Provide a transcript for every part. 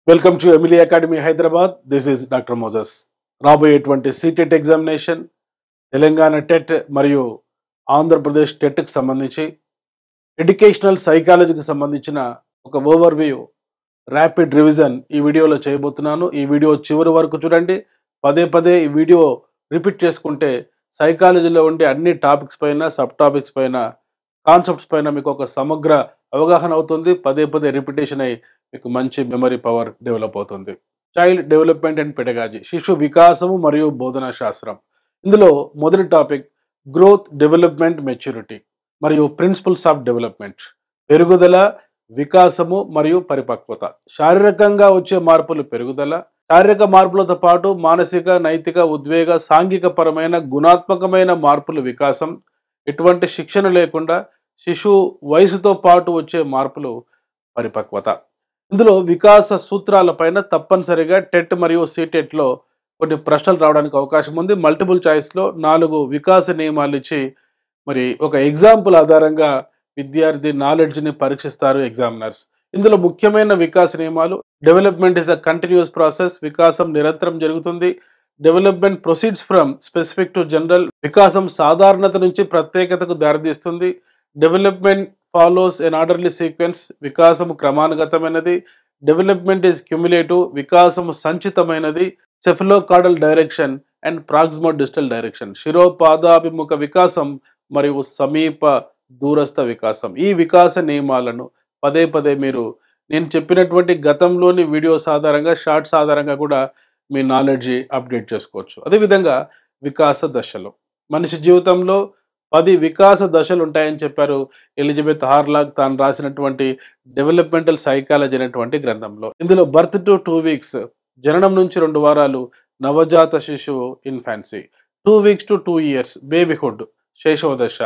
Welcome to Emily academy Hyderabad. This is doctor Moses. రాబోయేటువంటి CTET examination, Telangana TET మరియు ఆంధ్రప్రదేశ్ టెట్కి సంబంధించి educational సైకాలజీకి సంబంధించిన ఒక ఓవర్వ్యూ ర్యాపిడ్ రివిజన్ ఈ వీడియోలో చేయబోతున్నాను. ఈ వీడియో చివరి వరకు చూడండి. పదే పదే ఈ వీడియో రిపీట్ చేసుకుంటే సైకాలజీలో ఉండే అన్ని టాపిక్స్ పైన, సబ్ టాపిక్స్ పైన, కాన్సెప్ట్స్ పైన మీకు ఒక సమగ్ర అవగాహన అవుతుంది. పదే పదే రిపిటేషన్ అయ్యి మీకు మంచి మెమరీ పవర్ డెవలప్ అవుతుంది. చైల్డ్ డెవలప్మెంట్ అండ్ పెడగాజీ, శిశు వికాసము మరియు బోధనా శాస్త్రం. ఇందులో మొదటి టాపిక్ గ్రోత్, డెవలప్మెంట్, మెచ్యూరిటీ మరియు ప్రిన్సిపల్స్ ఆఫ్ డెవలప్మెంట్. పెరుగుదల, వికాసము మరియు పరిపక్వత. శారీరకంగా వచ్చే మార్పులు పెరుగుదల, శారీరక మార్పులతో పాటు మానసిక, నైతిక, ఉద్వేగ, సాంఘిక పరమైన, గుణాత్మకమైన మార్పులు వికాసం. ఎటువంటి శిక్షణ లేకుండా శిశువు వయసుతో పాటు వచ్చే మార్పులు పరిపక్వత. ఇందులో వికాస సూత్రాలపైన తప్పనిసరిగా టెట్ మరియు సీటెట్లో కొన్ని ప్రశ్నలు రావడానికి అవకాశం ఉంది. మల్టిపుల్ చాయిస్లో 4 వికాస నియమాలు ఇచ్చి మరి ఒక ఎగ్జాంపుల్ ఆధారంగా విద్యార్థి నాలెడ్జ్ని పరీక్షిస్తారు ఎగ్జామినర్స్. ఇందులో ముఖ్యమైన వికాస నియమాలు: development is a continuous process, వికాసం నిరంతరం జరుగుతుంది. Development proceeds from specific to general, వికాసం సాధారణత నుంచి ప్రత్యేకతకు దారితీస్తుంది. Development follows an orderly sequence, వికాసము క్రమానుగతమైనది. డెవలప్మెంట్ ఈజ్ క్యుములేటివ్, వికాసము సంచితమైనది. Cephalocaudal direction and proximodistal direction, శిరోపాదాభిముఖ వికాసం మరియు సమీప దూరస్థ వికాసం. ఈ వికాస నియమాలను పదే పదే మీరు నేను చెప్పినటువంటి గతంలోని వీడియోస్ ఆధారంగా, షార్ట్స్ ఆధారంగా కూడా మీ నాలెడ్జి అప్డేట్ చేసుకోవచ్చు. అదేవిధంగా వికాస దశలు, మనిషి జీవితంలో 10 వికాస దశలు ఉంటాయని చెప్పారు ఎలిజబెత్ హార్లాగ్ తాను రాసినటువంటి డెవలప్మెంటల్ సైకాలజీ అనేటువంటి గ్రంథంలో. ఇందులో బర్త్ టు 2 వీక్స్, జననం నుంచి 2 వారాలు నవజాత శిశువు infancy. 2 weeks to 2 years babyhood శైశవ దశ.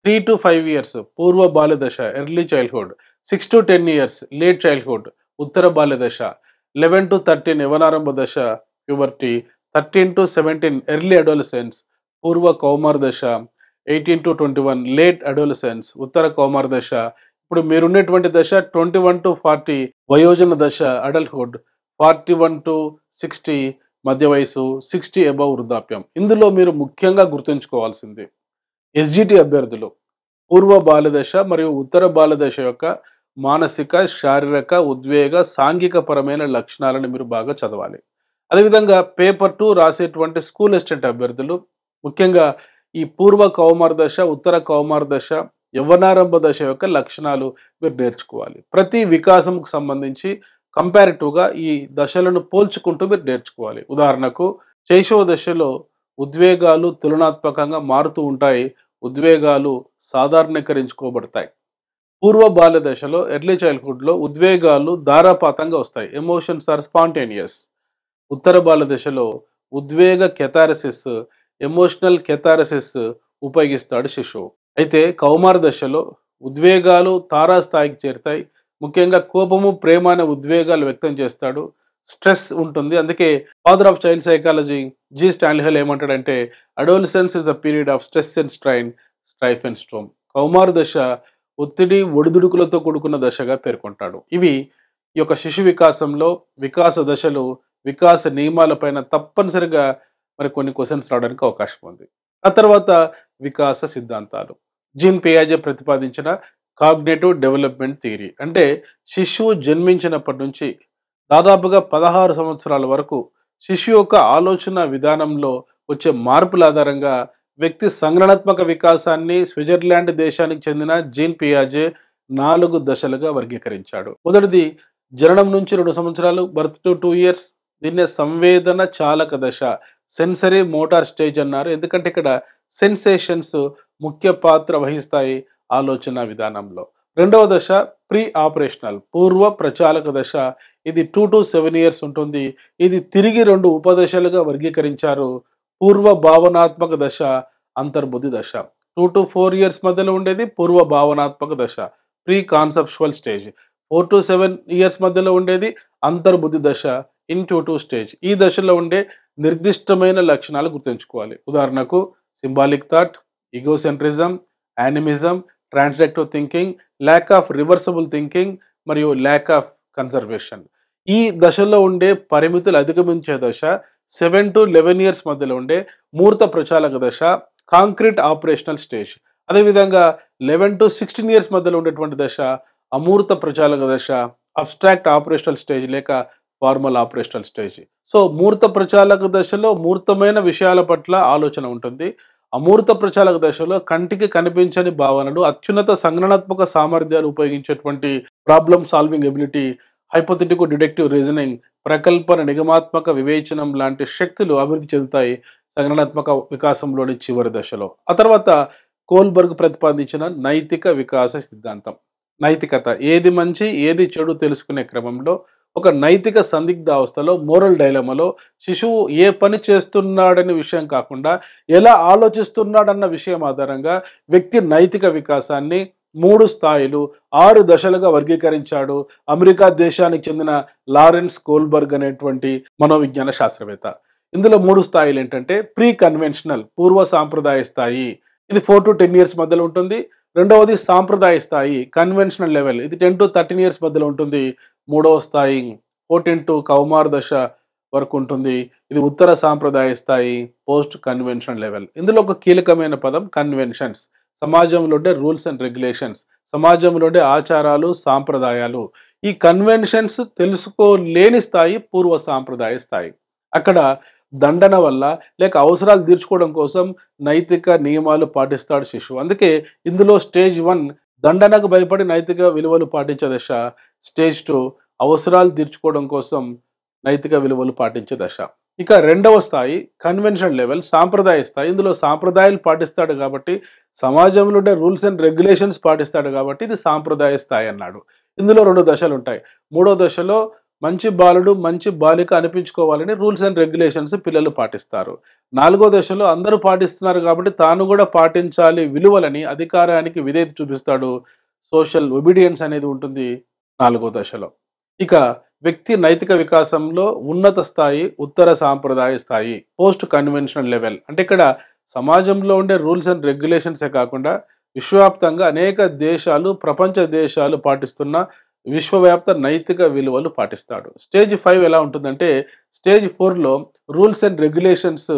3 to 5 ఇయర్స్ పూర్వ బాల్య దశ early childhood. 6 to 10 years late childhood ఉత్తర బాల్య దశ. 11 to 13 యవనారంభ దశ ప్యూబర్టీ. 13 to 17 ఎర్లీ అడోలసెన్స్ పూర్వ కౌమార దశ. 18 to 21 లేట్ అడోలసెన్స్ ఉత్తర కౌమార దశ. ఇప్పుడు మీరున్నటువంటి దశ 21 to 40 వయోజన దశ అడల్ట్హుడ్. 41 to 60 మధ్య వయసు. 60 అబవ్ వృద్ధాప్యం. ఇందులో మీరు ముఖ్యంగా గుర్తుంచుకోవాల్సింది ఎస్జిటి అభ్యర్థులు పూర్వ బాల్యదశ మరియు ఉత్తర బాల్యదశ యొక్క మానసిక, శారీరక, ఉద్వేగ, సాంఘిక పరమైన లక్షణాలను మీరు బాగా చదవాలి. అదేవిధంగా పేపర్ 2 రాసేటువంటి స్కూల్ అసిస్టెంట్ అభ్యర్థులు ముఖ్యంగా ఈ పూర్వ కౌమార దశ, ఉత్తర కౌమార దశ, యవ్వనారంభ దశ యొక్క లక్షణాలు మీరు నేర్చుకోవాలి. ప్రతి వికాసంకు సంబంధించి కంపారిటివ్గా ఈ దశలను పోల్చుకుంటూ మీరు నేర్చుకోవాలి. ఉదాహరణకు శైశవ దశలో ఉద్వేగాలు తులనాత్మకంగా మారుతూ ఉంటాయి. ఉద్వేగాలు సాధారణీకరించుకోబడతాయి. పూర్వ బాల్య దశలో ఎర్లీ చైల్డ్హుడ్లో ఉద్వేగాలు ధారాపాతంగా వస్తాయి. Emotions are spontaneous. ఉత్తర బాల్య దశలో ఉద్వేగ కెథారసిస్, ఎమోషనల్ కెథారసిస్ ఉపయోగిస్తాడు శిశువు. అయితే కౌమార దశలో ఉద్వేగాలు తారాస్థాయికి చేరుతాయి. ముఖ్యంగా కోపము, ప్రేమ అనే ఉద్వేగాలు వ్యక్తం చేస్తాడు. స్ట్రెస్ ఉంటుంది. అందుకే father of child psychology G Stanley Hall ఏమంటాడంటే adolescence is a period of stress and strain, strife and storm. కౌమార దశ ఒత్తిడి, ఒడిదుడుకులతో కూడుకున్న దశగా పేర్కొంటాడు. ఇవి ఈ యొక్క శిశు వికాసంలో వికాస దశలు, వికాస నియమాలపైన తప్పనిసరిగా మరి కొన్ని క్వశ్చన్స్ రావడానికి అవకాశం ఉంది. ఆ తర్వాత వికాస సిద్ధాంతాలు. జీన్ పియాజే ప్రతిపాదించిన కాగ్నేటివ్ డెవలప్మెంట్ థియరీ అంటే శిశువు జన్మించినప్పటి నుంచి దాదాపుగా 16 సంవత్సరాల వరకు శిశువు యొక్క ఆలోచన విధానంలో వచ్చే మార్పుల ఆధారంగా వ్యక్తి సంగ్రహాత్మక వికాసాన్ని స్విట్జర్లాండ్ దేశానికి చెందిన జీన్ పియాజే 4 దశలుగా వర్గీకరించాడు. మొదటిది జననం నుంచి 2 సంవత్సరాలు, బర్త్ టు 2 ఇయర్స్. దీన్నే సంవేదన చాలక దశ, సెన్సరీ మోటార్ స్టేజ్ అన్నారు. ఎందుకంటే ఇక్కడ సెన్సేషన్స్ ముఖ్య పాత్ర వహిస్తాయి ఆలోచన విధానంలో. రెండవ దశ ప్రీ ఆపరేషనల్ పూర్వ ప్రచాలక దశ. ఇది 2 to 7 ఇయర్స్ ఉంటుంది. ఇది తిరిగి 2 ఉపదశలుగా వర్గీకరించారు. పూర్వ భావనాత్మక దశ, అంతర్బుద్ధి దశ. 2 to 4 ఇయర్స్ మధ్యలో ఉండేది పూర్వ భావనాత్మక దశ, pre conceptual stage. 4 to 7 years మధ్యలో ఉండేది అంతర్బుద్ధి దశ, ఇంట్యూటివ్ స్టేజ్. ఈ దశలో ఉండే నిర్దిష్టమైన లక్షణాలు గుర్తుంచుకోవాలి. ఉదాహరణకు symbolic thought, egocentrism, animism, transductive thinking, lack of reversible thinking మరియు ల్యాక్ ఆఫ్ కన్సర్వేషన్. ఈ దశలో ఉండే పరిమితులు అధిగమించే దశ 7 to 11 ఇయర్స్ మధ్యలో ఉండే మూర్త ప్రచాలక దశ, కాంక్రీట్ ఆపరేషనల్ స్టేజ్. అదేవిధంగా 11 to 16 ఇయర్స్ మధ్యలో ఉండేటువంటి దశ అమూర్త ప్రచాలక దశ, అబ్స్ట్రాక్ట్ ఆపరేషనల్ స్టేజ్ లేక ఫార్మల్ ఆపరేషనల్ స్టేజ్. సో మూర్త ప్రచాలక దశలో మూర్తమైన విషయాల పట్ల ఆలోచన ఉంటుంది. అమూర్త ప్రచాలక దశలో కంటికి కనిపించని భావనలు, అత్యున్నత సంజ్ఞానాత్మక సామర్థ్యాలు ఉపయోగించేటువంటి problem solving ability, hypothetical deductive reasoning, ప్రకల్పన నిగమాత్మక వివేచనం లాంటి శక్తులు అభివృద్ధి చెందుతాయి సంజ్ఞానాత్మక వికాసంలోని చివరి దశలో. ఆ తర్వాత కోల్బర్గ్ ప్రతిపాదించిన నైతిక వికాస సిద్ధాంతం. నైతికత ఏది మంచి ఏది చెడు తెలుసుకునే క్రమంలో ఒక నైతిక సందిగ్ధావస్థలో, మోరల్ డైలమాలో శిశువు ఏ పని చేస్తున్నాడనే విషయం కాకుండా ఎలా ఆలోచిస్తున్నాడన్న విషయం ఆధారంగా వ్యక్తి నైతిక వికాసాన్ని 3 స్థాయిలు 6 దశలుగా వర్గీకరించాడు అమెరికా దేశానికి చెందిన లారెన్స్ కోల్బర్గ్ అనేటువంటి మనోవిజ్ఞాన శాస్త్రవేత్త. ఇందులో 3 స్థాయిలు ఏంటంటే ప్రీ కన్వెన్షనల్ పూర్వ సాంప్రదాయ స్థాయి, ఇది 4 to 10 ఇయర్స్ మధ్యలో ఉంటుంది. రెండవది సాంప్రదాయ స్థాయి కన్వెన్షనల్ లెవెల్, ఇది 10 to 13 ఇయర్స్ మధ్యలో ఉంటుంది. మూడవ స్థాయి 14 to కౌమార దశ వరకు ఉంటుంది. ఇది ఉత్తర సాంప్రదాయ స్థాయి పోస్ట్ కన్వెన్షనల్ లెవెల్. ఇందులో ఒక కీలకమైన పదం కన్వెన్షన్స్. సమాజంలో ఉండే రూల్స్ అండ్ రెగ్యులేషన్స్, సమాజంలో ఉండే ఆచారాలు సాంప్రదాయాలు. ఈ కన్వెన్షన్స్ తెలుసుకోలేని స్థాయి పూర్వ సాంప్రదాయ స్థాయి. అక్కడ దండన వల్ల లేక అవసరాలు తీర్చుకోవడం కోసం నైతిక నియమాలు పాటిస్తాడు శిశువు. అందుకే ఇందులో స్టేజ్ 1 దండనకు భయపడి నైతిక విలువలు పాటించే దశ, స్టేజ్ 2 అవసరాలు తీర్చుకోవడం కోసం నైతిక విలువలు పాటించే దశ. ఇక రెండవ స్థాయి కన్వెన్షనల్ లెవెల్ సాంప్రదాయ స్థాయి. ఇందులో సాంప్రదాయాలు పాటిస్తాడు కాబట్టి, సమాజంలో ఉండే రూల్స్ అండ్ రెగ్యులేషన్స్ పాటిస్తాడు కాబట్టి ఇది సాంప్రదాయ స్థాయి అన్నాడు. ఇందులో 2 దశలు ఉంటాయి. మూడో దశలో మంచి బాలుడు మంచి బాలిక అనిపించుకోవాలని రూల్స్ అండ్ రెగ్యులేషన్స్ పిల్లలు పాటిస్తారు. 4వ దశలో అందరూ పాటిస్తున్నారు కాబట్టి తాను కూడా పాటించాలి విలువలని, అధికారానికి విధేయత చూపిస్తాడు. సోషల్ ఒబీడియన్స్ అనేది ఉంటుంది 4వ దశలో. ఇక వ్యక్తి నైతిక వికాసంలో ఉన్నత స్థాయి ఉత్తర సాంప్రదాయ స్థాయి పోస్ట్ కన్వెన్షనల్ లెవెల్. అంటే ఇక్కడ సమాజంలో ఉండే రూల్స్ అండ్ రెగ్యులేషన్సే కాకుండా విశ్వవ్యాప్తంగా అనేక దేశాలు, ప్రపంచ దేశాలు పాటిస్తున్న విశ్వవ్యాప్త నైతిక విలువలు పాటిస్తాడు. స్టేజ్ 5 ఎలా ఉంటుందంటే, స్టేజ్ 4లో రూల్స్ అండ్ రెగ్యులేషన్స్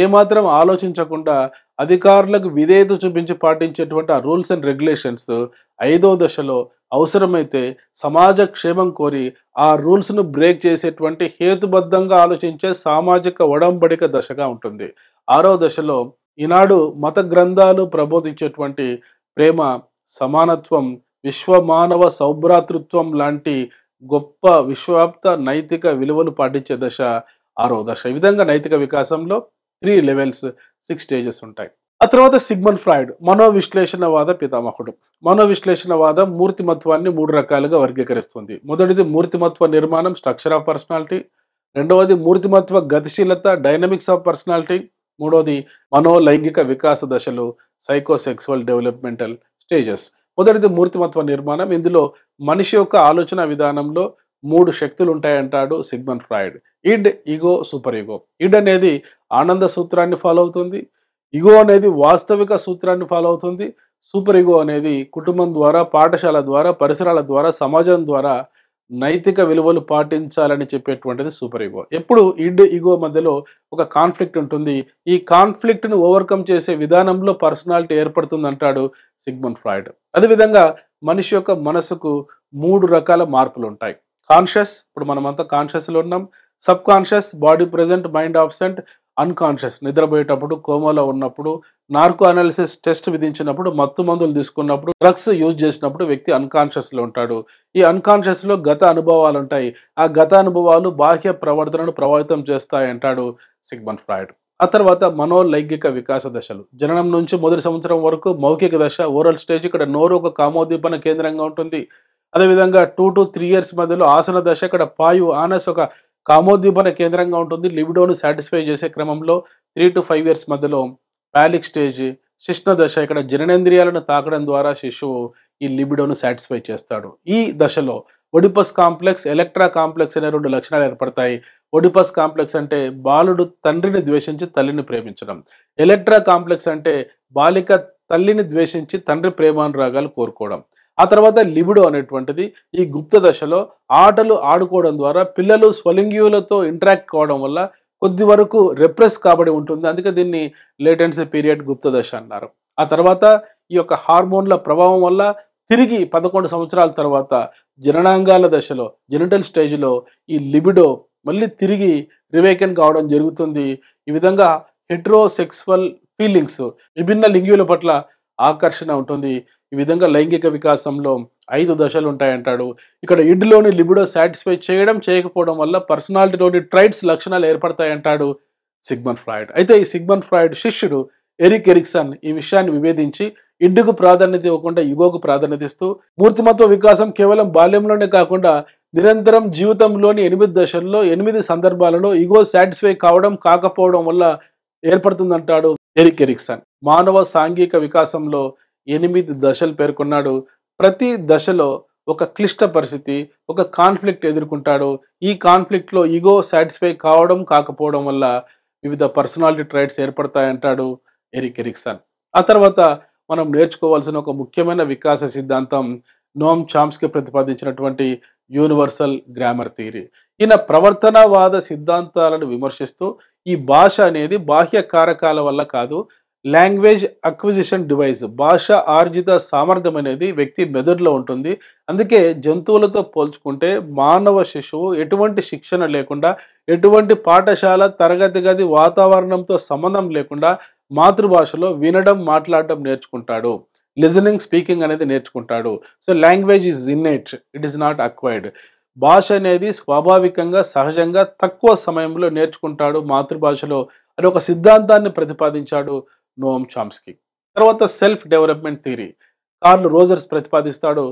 ఏమాత్రం ఆలోచించకుండా అధికారులకు విధేయత చూపించి పాటించేటువంటి ఆ రూల్స్ అండ్ రెగ్యులేషన్స్ 5వ దశలో అవసరమైతే సమాజ క్షేమం కోరి ఆ రూల్స్ను బ్రేక్ చేసేటువంటి హేతుబద్ధంగా ఆలోచించే సామాజిక ఒడంబడిక దశగా ఉంటుంది. 6వ దశలో ఈనాడు మత గ్రంథాలు ప్రబోధించేటువంటి ప్రేమ, సమానత్వం, విశ్వమానవ సౌభ్రాతృత్వం లాంటి గొప్ప విశ్వవ్యాప్త నైతిక విలువలు పాటించే దశ 6వ దశ. ఈ విధంగా నైతిక వికాసంలో 3 లెవెల్స్ 6 స్టేజెస్ ఉంటాయి. ఆ తర్వాత సిగ్మండ్ ఫ్రాయిడ్ మనోవిశ్లేషణవాద పితామహుడు. మనోవిశ్లేషణవాదం మూర్తిమత్వాన్ని 3 రకాలుగా వర్గీకరిస్తుంది. మొదటిది మూర్తిమత్వ నిర్మాణం స్ట్రక్చర్ ఆఫ్ పర్సనాలిటీ, రెండవది మూర్తిమత్వ గతిశీలత డైనమిక్స్ ఆఫ్ పర్సనాలిటీ, మూడవది మనోలైంగిక వికాస దశలు సైకోసెక్సువల్ డెవలప్మెంటల్ స్టేజెస్. మొదటిది మూర్తిమత్వ నిర్మాణం. ఇందులో మనిషి యొక్క ఆలోచన విధానంలో 3 శక్తులు ఉంటాయంటాడు Sigmund Freud. Id, ego, superego. Id అనేది ఆనంద సూత్రాన్ని ఫాలో అవుతుంది. ఈగో అనేది వాస్తవిక సూత్రాన్ని ఫాలో అవుతుంది. సూపర్ ఈగో అనేది కుటుంబం ద్వారా, పాఠశాల ద్వారా, పరిసరాల ద్వారా, సమాజం ద్వారా నైతిక విలువలు పాటించాలని చెప్పేటువంటిది సూపర్ ఈగో. ఎప్పుడు ఇడ్, ఈగో మధ్యలో ఒక కాన్ఫ్లిక్ట్ ఉంటుంది. ఈ కాన్ఫ్లిక్ట్ను ఓవర్కమ్ చేసే విధానంలో పర్సనాలిటీ ఏర్పడుతుంది అంటాడు సిగ్మండ్ ఫ్రాయిడ్. అదేవిధంగా మనిషి యొక్క మనసుకు 3 రకాల మార్పులు ఉంటాయి. కాన్షియస్, ఇప్పుడు మనమంతా కాన్షియస్లో ఉన్నాం. Subconscious, body present mind absent. Unconscious, నిద్రపోయేటప్పుడు, కోమాలో ఉన్నప్పుడు, నార్కో అనాలిసిస్ టెస్ట్ విధించినప్పుడు, మత్తు మందులు తీసుకున్నప్పుడు, డ్రగ్స్ యూజ్ చేసినప్పుడు వ్యక్తి అన్కాన్షియస్లో ఉంటాడు. ఈ అన్కాన్షియస్లో గత అనుభవాలు ఉంటాయి. ఆ గత అనుభవాలు బాహ్య ప్రవర్తనను ప్రభావితం చేస్తాయి అంటాడు సిగ్మండ్ ఫ్రాయిడ్. ఆ తర్వాత మనోలైంగిక వికాస దశలు. జననం నుంచి మొదటి సంవత్సరం వరకు మౌఖిక దశ, ఓరల్ స్టేజ్. ఇక్కడ నోరు ఒక కామోద్దీపన కేంద్రంగా ఉంటుంది. అదేవిధంగా 2 to 3 ఇయర్స్ మధ్యలో ఆసన దశ. ఇక్కడ పాయు ఆనస్ ఒక కామోద్దీపన కేంద్రంగా ఉంటుంది. లిబిడోను సాటిస్ఫై చేసే క్రమంలో 3 to 5 ఇయర్స్ మధ్యలో పాలిక్ స్టేజ్, శిష్ణ దశ. ఇక్కడ జననేంద్రియాలను తాకడం ద్వారా శిశువు ఈ లిబిడోను సాటిస్ఫై చేస్తాడు. ఈ దశలో ఒడిపస్ కాంప్లెక్స్, ఎలక్ట్రా కాంప్లెక్స్ అనే 2 లక్షణాలు ఏర్పడతాయి. ఒడిపస్ కాంప్లెక్స్ అంటే బాలుడు తండ్రిని ద్వేషించి తల్లిని ప్రేమించడం. ఎలక్ట్రా కాంప్లెక్స్ అంటే బాలిక తల్లిని ద్వేషించి తండ్రి ప్రేమానురాగాలు కోరుకోవడం. ఆ తర్వాత లిబిడో అనేటువంటిది ఈ గుప్త దశలో ఆటలు ఆడుకోవడం ద్వారా పిల్లలు స్వలింగియులతో ఇంటరాక్ట్ కావడం వల్ల కొద్ది వరకు రెప్రెస్ కాబడి ఉంటుంది. అందుకే దీన్ని లేటెన్సీ పీరియడ్ గుప్త దశ అన్నారు. ఆ తర్వాత ఈ యొక్క హార్మోన్ల ప్రభావం వల్ల తిరిగి 11 సంవత్సరాల తర్వాత జననాంగాల దశలో జెనిటల్ స్టేజ్లో ఈ లిబిడో మళ్ళీ తిరిగి రివేకెన్ కావడం జరుగుతుంది. ఈ విధంగా హెట్రోసెక్సువల్ ఫీలింగ్స్ విభిన్న లింగుల పట్ల ఆకర్షణ ఉంటుంది. ఈ విధంగా లైంగిక వికాసంలో 5 దశలు ఉంటాయంటాడు. ఇక్కడ ఇడ్లోని లిబిడో సాటిస్ఫై చేయడం చేయకపోవడం వల్ల పర్సనాలిటీలోని ట్రైట్స్ లక్షణాలు ఏర్పడతాయంటాడు సిగ్మండ్ ఫ్రాయిడ్. అయితే ఈ సిగ్మండ్ ఫ్రాయిడ్ శిష్యుడు ఎరిక్ ఎరిక్సన్ ఈ విషయాన్ని విభేదించి ఇడ్డుకు ప్రాధాన్యత ఇవ్వకుండా ఇగోకు ప్రాధాన్యత ఇస్తూ మూర్తిమత్వ వికాసం కేవలం బాల్యంలోనే కాకుండా నిరంతరం జీవితంలోని 8 దశల్లో 8 సందర్భాలలో ఇగో సాటిస్ఫై కావడం కాకపోవడం వల్ల ఏర్పడుతుందంటాడు ఎరిక్ ఎరిక్సన్. మానవ సాంఘిక వికాసంలో 8 దశలు పేర్కొన్నాడు. ప్రతి దశలో ఒక క్లిష్ట పరిస్థితి, ఒక కాన్ఫ్లిక్ట్ ఎదుర్కొంటాడు. ఈ కాన్ఫ్లిక్ట్లో ఈగో సాటిస్ఫై కావడం కాకపోవడం వల్ల వివిధ పర్సనాలిటీ ట్రైట్స్ ఏర్పడతాయంటాడు ఎరిక్ ఎరిక్సన్. ఆ తర్వాత మనం నేర్చుకోవాల్సిన ఒక ముఖ్యమైన వికాస సిద్ధాంతం నోమ్ చామ్స్కీ ప్రతిపాదించినటువంటి యూనివర్సల్ గ్రామర్ థియరీ. ఈయన ప్రవర్తనవాద సిద్ధాంతాలను విమర్శిస్తూ ఈ భాష అనేది బాహ్య కారకాల వల్ల కాదు, లాంగ్వేజ్ అక్విజిషన్ డివైస్, భాష ఆర్జిత సామర్థ్యం అనేది వ్యక్తి మెదడులో ఉంటుంది. అందుకే జంతువులతో పోల్చుకుంటే మానవ శిశువు ఎటువంటి శిక్షణ లేకుండా, ఎటువంటి పాఠశాల తరగతి గది వాతావరణంతో సంబంధం లేకుండా మాతృభాషలో వినడం మాట్లాడడం నేర్చుకుంటాడు. లిజనింగ్ స్పీకింగ్ అనేది నేర్చుకుంటాడు. So language is innate, it is not acquired. భాష అనేది స్వాభావికంగా సహజంగా తక్కువ సమయంలో నేర్చుకుంటాడు మాతృభాషలో అని ఒక సిద్ధాంతాన్ని ప్రతిపాదించాడు నోమ్ చామ్స్కీ. తర్వాత self development theory Carl Rogers ప్రతిపాదిస్తాడు.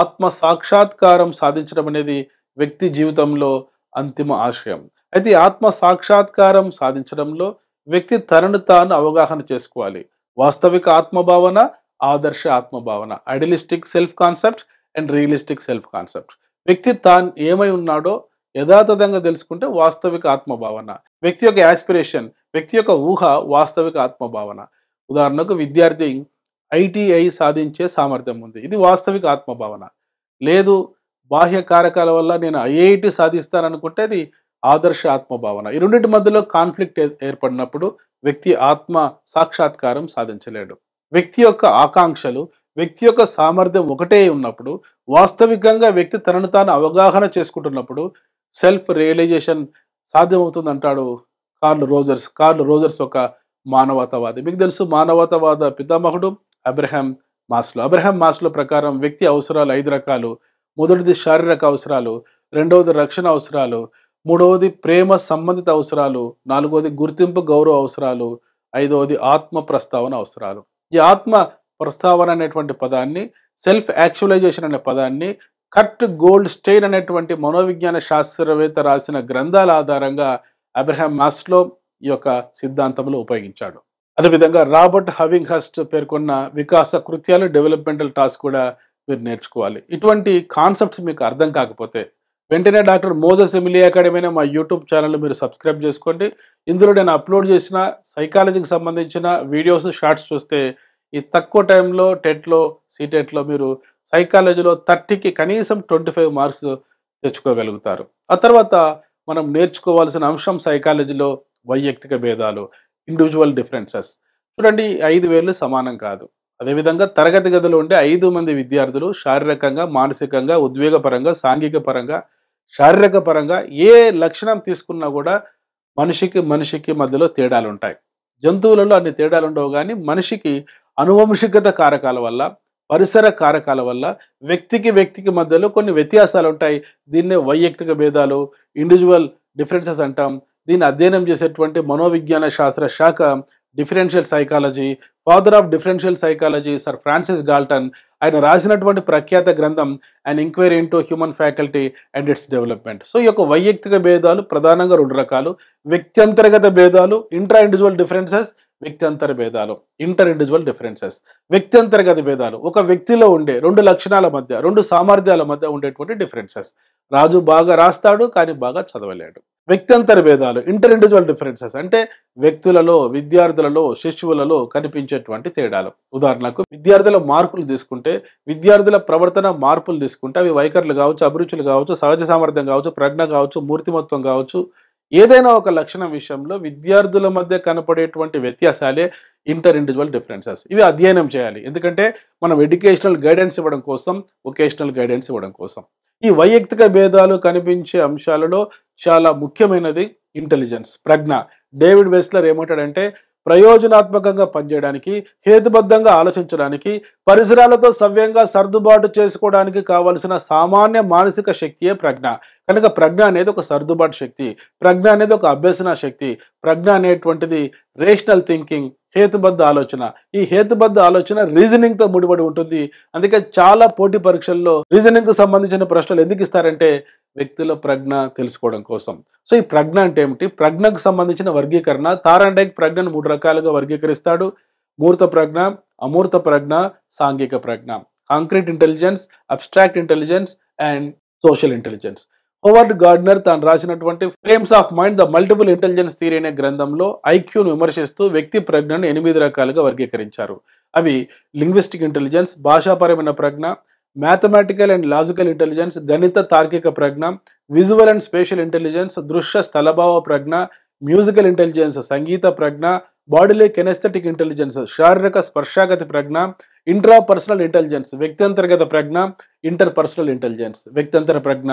ఆత్మ సాక్షాత్కారం సాధించడం అనేది వ్యక్తి జీవితంలో అంతిమ ఆశయం. అయితే ఆత్మ సాక్షాత్కారం సాధించడంలో వ్యక్తి తనను తాను అవగాహన చేసుకోవాలి. వాస్తవిక ఆత్మభావన, ఆదర్శ ఆత్మభావన, idealistic self concept and realistic self concept. వ్యక్తి తాను ఏమై ఉన్నాడో యథాతథంగా తెలుసుకుంటే వాస్తవిక ఆత్మభావన. వ్యక్తి యొక్క యాస్పిరేషన్, వ్యక్తి యొక్క ఊహ వాస్తవిక ఆత్మభావన. ఉదాహరణకు విద్యార్థి ఐటీఐ సాధించే సామర్థ్యం ఉంది, ఇది వాస్తవిక ఆత్మభావన. లేదు బాహ్య కారకాల వల్ల నేను ఐఐటి సాధిస్తాననుకుంటే అది ఆదర్శ ఆత్మభావన. ఈ రెండింటి మధ్యలో కాన్ఫ్లిక్ట్ ఏర్పడినప్పుడు వ్యక్తి ఆత్మ సాక్షాత్కారం సాధించలేడు. వ్యక్తి యొక్క ఆకాంక్షలు, వ్యక్తి యొక్క సామర్థ్యం ఒకటే ఉన్నప్పుడు, వాస్తవికంగా వ్యక్తి తనను తాను అవగాహన చేసుకుంటున్నప్పుడు సెల్ఫ్ రియలైజేషన్ సాధ్యమవుతుంది అంటాడు కార్ల్ రోజర్స్. కార్ల్ రోజర్స్ ఒక మానవతావాది. మీకు తెలుసు మానవతావాద పితామహుడు అబ్రహాం మాస్లో. అబ్రహాం మాస్లో ప్రకారం వ్యక్తి అవసరాలు 5 రకాలు. మొదటిది శారీరక అవసరాలు, రెండవది రక్షణ అవసరాలు, మూడవది ప్రేమ సంబంధిత అవసరాలు, నాలుగవది గుర్తింపు గౌరవ అవసరాలు, ఐదవది ఆత్మ ప్రస్తావన అవసరాలు. ఈ ఆత్మ ప్రస్తావన అనేటువంటి పదాన్ని, సెల్ఫ్ యాక్చువలైజేషన్ అనే పదాన్ని కర్ట్ గోల్డ్ స్టెయిన్ అనేటువంటి మనోవిజ్ఞాన శాస్త్రవేత్త రాసిన గ్రంథాల ఆధారంగా అబ్రహాం మాస్లో ఈ యొక్క సిద్ధాంతంలో ఉపయోగించాడు. అదేవిధంగా రాబర్ట్ హవింగ్హర్స్ట్ పేర్కొన్న వికాస కృత్యాలు, డెవలప్మెంటల్ టాస్క్ కూడా మీరు నేర్చుకోవాలి. ఇటువంటి కాన్సెప్ట్స్ మీకు అర్థం కాకపోతే వెంటనే డాక్టర్ మోజస్ ఎమిలీ అకాడమీ అనే మా యూట్యూబ్ ఛానల్ మీరు సబ్స్క్రైబ్ చేసుకోండి. ఇందులో నేను అప్లోడ్ చేసిన సైకాలజీకి సంబంధించిన వీడియోస్, షార్ట్స్ చూస్తే ఈ తక్కువ టైంలో టెట్లో, సీటెట్లో మీరు సైకాలజీలో 30కి కనీసం 25 మార్క్స్ తెచ్చుకోగలుగుతారు. ఆ తర్వాత మనం నేర్చుకోవాల్సిన అంశం సైకాలజీలో వైయక్తిక భేదాలు, ఇండివిజువల్ డిఫరెన్సెస్. చూడండి 5 వేళ్ళు సమానం కాదు. అదేవిధంగా తరగతి గదిలో ఉండే 5 మంది విద్యార్థులు శారీరకంగా, మానసికంగా, ఉద్వేగపరంగా, సాంఘిక పరంగా, శారీరక పరంగా ఏ లక్షణం తీసుకున్నా కూడా మనిషికి మధ్యలో తేడాలు ఉంటాయి. జంతువులలో అన్ని తేడాలు ఉండవు, కానీ మనిషికి అనువంశికత కారకాల వల్ల, పరిసర కారకాల వల్ల వ్యక్తికి మధ్యలో కొన్ని వ్యత్యాసాలు ఉంటాయి. దీన్నే వైయక్తిక భేదాలు, ఇండివిజువల్ డిఫరెన్సెస్ అంటాం. దీన్ని అధ్యయనం చేసేటువంటి మనోవిజ్ఞాన శాస్త్ర శాఖ differential psychology. Father of differential psychology sir Francis Galton. ఆయన రాసినటువంటి ప్రఖ్యాత గ్రంథం అన్ enquiry into human faculty and its development. So ఈ యొక్క వైయక్తిక భేదాలు ప్రధానంగా 2 రకాలు. వ్యక్త్యంతర్గత భేదాలు, ఇంట్రా ఇండివిజువల్ డిఫరెన్సెస్. వ్యక్త్యంతర భేదాలు, ఇంటర్ ఇండివిజువల్ డిఫరెన్సెస్. వ్యక్త్యంతర్గత భేదాలు ఒక వ్యక్తిలో ఉండే 2 లక్షణాల మధ్య, 2 సామర్థ్యాల మధ్య ఉండేటువంటి డిఫరెన్సెస్. రాజు బాగా రాస్తాడు కానీ బాగా చదవలేడు. వ్యక్తంతర భేదాలు, ఇంటర్ ఇండివిజువల్ డిఫరెన్సెస్ అంటే వ్యక్తులలో, విద్యార్థులలో, శిశువులలో కనిపించేటువంటి తేడాలు. ఉదాహరణకు విద్యార్థుల మార్కులు తీసుకుంటే, విద్యార్థుల ప్రవర్తన మార్పులు తీసుకుంటే అవి వైఖరులు కావచ్చు, అభిరుచులు కావచ్చు, సహజ సామర్థ్యం కావచ్చు, ప్రజ్ఞ కావచ్చు, మూర్తిమత్వం కావచ్చు, ఏదైనా ఒక లక్షణం విషయంలో విద్యార్థుల మధ్య కనపడేటువంటి వ్యత్యాసాలే ఇంటర్ ఇండివిజువల్ డిఫరెన్సెస్. ఇవి అధ్యయనం చేయాలి. ఎందుకంటే మనం ఎడ్యుకేషనల్ గైడెన్స్ ఇవ్వడం కోసం, వొకేషనల్ గైడెన్స్ ఇవ్వడం కోసం. ఈ వైయక్తిక భేదాలు కనిపించే అంశాలలో చాలా ముఖ్యమైనది ఇంటెలిజెన్స్, ప్రజ్ఞ. డేవిడ్ వెస్లర్ ఏమంటాడంటే ప్రయోజనాత్మకంగా పనిచేయడానికి, హేతుబద్ధంగా ఆలోచించడానికి, పరిసరాలతో సవ్యంగా సర్దుబాటు చేసుకోవడానికి కావలసిన సామాన్య మానసిక శక్తియే ప్రజ్ఞ. కనుక ప్రజ్ఞ అనేది ఒక సర్దుబాటు శక్తి, ప్రజ్ఞ అనేది ఒక అభ్యసన శక్తి, ప్రజ్ఞ అనేటువంటిది రేషనల్ థింకింగ్, హేతుబద్ధ ఆలోచన. ఈ హేతుబద్ధ ఆలోచన రీజనింగ్ తో ముడిపడి ఉంటుంది. అందుకే చాలా పోటీ పరీక్షల్లో రీజనింగ్ కు సంబంధించిన ప్రశ్నలు ఎందుకు ఇస్తారంటే వ్యక్తుల ప్రజ్ఞ తెలుసుకోవడం కోసం. సో ఈ ప్రజ్ఞ అంటే ఏమిటి? ప్రజ్ఞకు సంబంధించిన వర్గీకరణ తారాండైక్ ప్రజ్ఞను 3 రకాలుగా వర్గీకరిస్తాడు. మూర్త ప్రజ్ఞ, అమూర్త ప్రజ్ఞ, సాంఘిక ప్రజ్ఞ. Concrete intelligence, abstract intelligence and social intelligence. Howard Gardner తాను రాసినటువంటి frames of mind the multiple intelligence theory అనే గ్రంథంలో ఐక్యూను విమర్శిస్తూ వ్యక్తి ప్రజ్ఞను 8 రకాలుగా వర్గీకరించారు. అవి లింగ్విస్టిక్ ఇంటెలిజెన్స్, భాషాపరమైన ప్రజ్ఞ, మ్యాథమెటికల్ అండ్ లాజికల్ ఇంటెలిజెన్స్, గణిత తార్కిక ప్రజ్ఞ, విజువల్ అండ్ స్పేషల్ ఇంటెలిజెన్స్, దృశ్య స్థలభావ ప్రజ్ఞ, మ్యూజికల్ ఇంటెలిజెన్స్, సంగీత ప్రజ్ఞ, బాడీలీ కెనెస్థెటిక్ ఇంటెలిజెన్స్, శారీరక స్పర్శాగతి ప్రజ్ఞ, ఇంట్రా పర్సనల్ ఇంటెలిజెన్స్, వ్యక్తంతర్గత ప్రజ్ఞ, ఇంటర్ పర్సనల్ ఇంటెలిజెన్స్, వ్యక్తంతర ప్రజ్ఞ,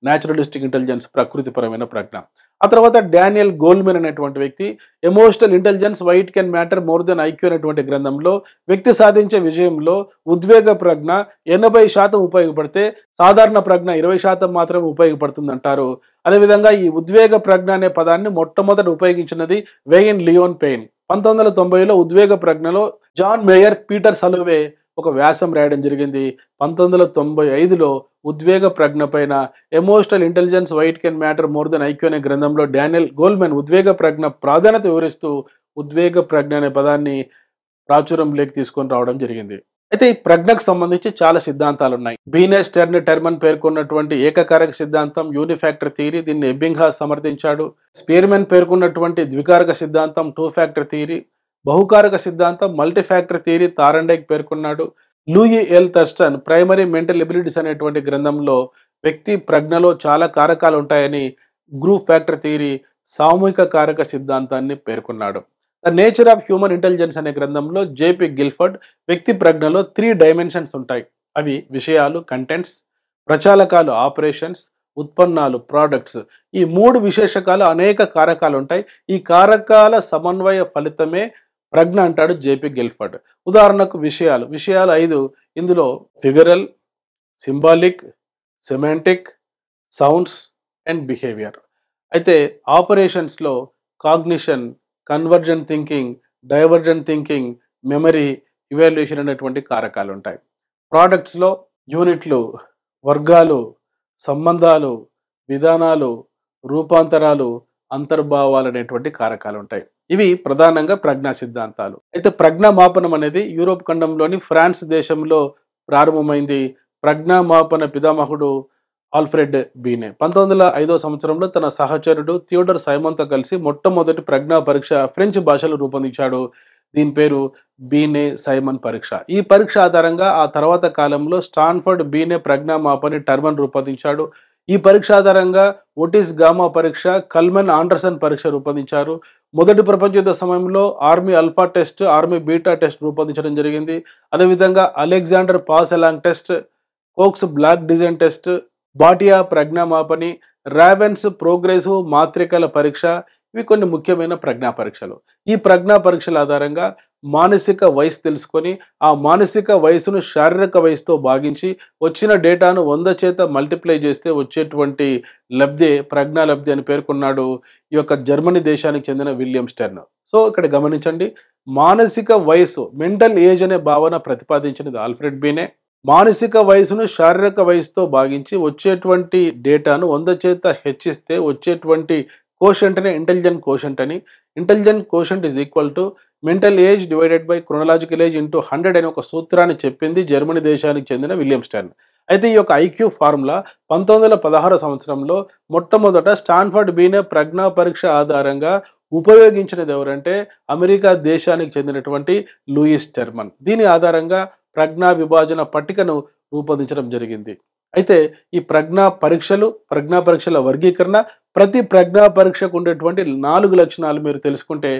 న్యాచురలిస్టిక్ ఇంటెలిజెన్స్, ప్రకృతిపరమైన ప్రజ్ఞ. ఆ తర్వాత డానియల్ గోల్మెన్ అనేటువంటి వ్యక్తి emotional intelligence why it can matter more than IQ అనేటువంటి గ్రంథంలో వ్యక్తి సాధించే విజయంలో ఉద్వేగ ప్రజ్ఞ 80% ఉపయోగపడితే సాధారణ ప్రజ్ఞ 20% మాత్రమే ఉపయోగపడుతుంది అంటారు. అదేవిధంగా ఈ ఉద్వేగ ప్రజ్ఞ అనే పదాన్ని మొట్టమొదట ఉపయోగించినది వెయిన్ లియోన్ పెయిన్. 1990లో ఉద్వేగ ప్రజ్ఞలో జాన్ మేయర్, పీటర్ సలోవే ఒక వ్యాసం రాయడం జరిగింది. 1995లో ఉద్వేగ ప్రజ్ఞ పైన emotional intelligence why it can matter more than IQ అనే గ్రంథంలో డానియల్ గోల్మెన్ ఉద్వేగ ప్రజ్ఞ ప్రాధాన్యత వివరిస్తూ ఉద్వేగ ప్రజ్ఞ అనే పదాన్ని ప్రాచుర్యంలోకి తీసుకొని రావడం జరిగింది. అయితే ఈ ప్రజ్ఞకు సంబంధించి చాలా సిద్ధాంతాలు ఉన్నాయి. బీనెస్ టెర్మన్ పేర్కొన్నటువంటి ఏకకారక సిద్ధాంతం యూనిఫ్యాక్టర్ థియరీ, దీన్ని ఎబ్బింగ్హాస్ సమర్థించాడు. స్పియర్మెన్ పేర్కొన్నటువంటి ద్వికారక సిద్ధాంతం 2 ఫ్యాక్టర్ థియరీ, బహుకారక సిద్ధాంతం మల్టీఫ్యాక్టర్ థియరీ తారండైక్ పేర్కొన్నాడు. Louis L Thurstone primary mental abilities అనేటువంటి గ్రంథంలో వ్యక్తి ప్రజ్ఞలో చాలా కారకాలు ఉంటాయని గ్రూప్ ఫ్యాక్టర్ థియరీ, సామూహిక కారక సిద్ధాంతాన్ని పేర్కొన్నాడు. The nature of human intelligence అనే గ్రంథంలో జేపీ గిల్ఫర్డ్ వ్యక్తి ప్రజ్ఞలో 3 డైమెన్షన్స్ ఉంటాయి. అవి విషయాలు కంటెంట్స్, ప్రచాలకాలు ఆపరేషన్స్, ఉత్పన్నాలు ప్రోడక్ట్స్. ఈ 3 విశేషకాలు అనేక కారకాలు ఉంటాయి. ఈ కారకాల సమన్వయ ఫలితమే ప్రజ్ఞ అంటాడు జేపీ గిల్ఫర్డ్. ఉదాహరణకు విషయాలు 5. ఇందులో figural, symbolic, semantic, sounds and behaviour. అయితే ఆపరేషన్స్లో cognition, convergent thinking, divergent thinking, memory, evaluation అనేటువంటి కారకాలు ఉంటాయి. ప్రోడక్ట్స్లో యూనిట్లు, వర్గాలు, సంబంధాలు, విధానాలు, రూపాంతరాలు, అంతర్భావాలు అనేటువంటి కారకాలు ఉంటాయి. ఇవి ప్రధానంగా ప్రజ్ఞా సిద్ధాంతాలు. అయితే ప్రజ్ఞా మాపనం అనేది యూరోప్ ఖండంలోని ఫ్రాన్స్ దేశంలో ప్రారంభమైంది. ప్రజ్ఞా మాపన పితామహుడు ఆల్ఫ్రెడ్ బీనే 1905వ సంవత్సరంలో తన సహచరుడు థియోడర్ సైమన్తో కలిసి మొట్టమొదటి ప్రజ్ఞా పరీక్ష ఫ్రెంచ్ భాషలో రూపొందించాడు. దీని పేరు బీనే సైమన్ పరీక్ష. ఈ పరీక్ష ఆధారంగా ఆ తర్వాత కాలంలో స్టాన్ఫర్డ్ బీనే ప్రజ్ఞా మాపని టర్మన్ రూపొందించాడు. ఈ పరీక్ష ఆధారంగా ఓటిస్ గామా పరీక్ష, కల్మెన్ ఆండర్సన్ పరీక్ష రూపొందించారు. మొదటి ప్రపంచ యుద్ధ సమయంలో army alpha test, army beta test రూపొందించడం జరిగింది. అదేవిధంగా Alexander pass along test, Kohs block design test, Bhatia ప్రజ్ఞా మాపని, రావెన్స్ ప్రోగ్రెసివ్ మాత్రికల పరీక్ష, ఇవి కొన్ని ముఖ్యమైన ప్రజ్ఞా పరీక్షలు. ఈ ప్రజ్ఞా పరీక్షల ఆధారంగా మానసిక వయసు తెలుసుకొని ఆ మానసిక వయసును శారీరక వయసుతో భాగించి వచ్చిన డేటాను 100 చేత మల్టిప్లై చేస్తే వచ్చేటువంటి లబ్ధే ప్రజ్ఞా లబ్ధి అని పేర్కొన్నాడు ఈ యొక్క జర్మనీ దేశానికి చెందిన విలియం స్టెర్న్. సో ఇక్కడ గమనించండి, మానసిక వయసు మెంటల్ ఏజ్ అనే భావన ప్రతిపాదించినది ఆల్ఫ్రెడ్ బీనే. మానసిక వయసును శారీరక వయసుతో భాగించి వచ్చేటువంటి డేటాను 100 చేత హెచ్చిస్తే వచ్చేటువంటి కోషంట్నే ఇంటెలిజెంట్ కోషంట్ అని. Intelligent quotient is equal to mental age divided by chronological age into 100 అనే ఒక సూత్రాన్ని చెప్పింది జర్మనీ దేశానికి చెందిన విలియం స్టెర్న్. అయితే ఈ యొక్క ఐక్యూ ఫార్ములా 1916 సంవత్సరంలో మొట్టమొదట స్టాన్ఫర్డ్ బీనే ప్రజ్ఞా పరీక్ష ఆధారంగా ఉపయోగించినది ఎవరంటే అమెరికా దేశానికి చెందినటువంటి లూయిస్ టెర్మన్. దీని ఆధారంగా ప్రజ్ఞా విభాజన పట్టికను రూపొందించడం జరిగింది. అయితే ఈ ప్రజ్ఞా పరీక్షల వర్గీకరణ, ప్రతి ప్రజ్ఞా పరీక్షకు ఉండేటువంటి 4 లక్షణాలు మీరు తెలుసుకుంటే